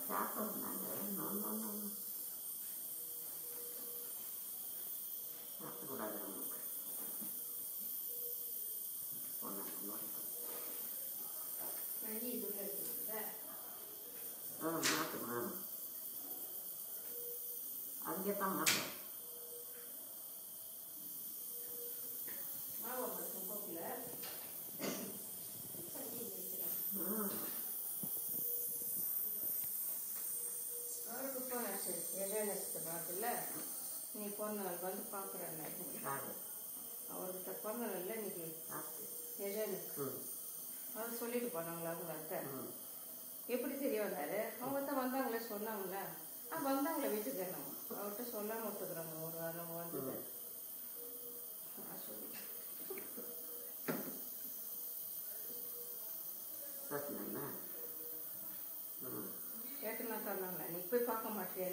சாப்பிட்றாங்க சாப்பிடக்கூடாது நமக்கு மாற்றணும் அங்கே தான் மாற்றணும் நீ பொண்ணு வந்து பார்க்குறேன் அவர்கிட்ட பிறந்தநாள் இல்லை இன்னைக்கு எஜனுக்கு அவர் சொல்லிட்டு போனாங்களா அவங்க அத்தை எப்படி தெரிய வந்தாரு அவங்க தான் வந்தாங்களே சொன்னாங்களா வந்தாங்களே வீட்டுக்கு நம்ம அவர்கிட்ட சொல்லாம ஒத்துக்குறாங்க ஒரு வாரம் வந்தது சொல்லி கேட்டுனா சொன்னாங்களா நீ போய் பார்க்க மாட்டியா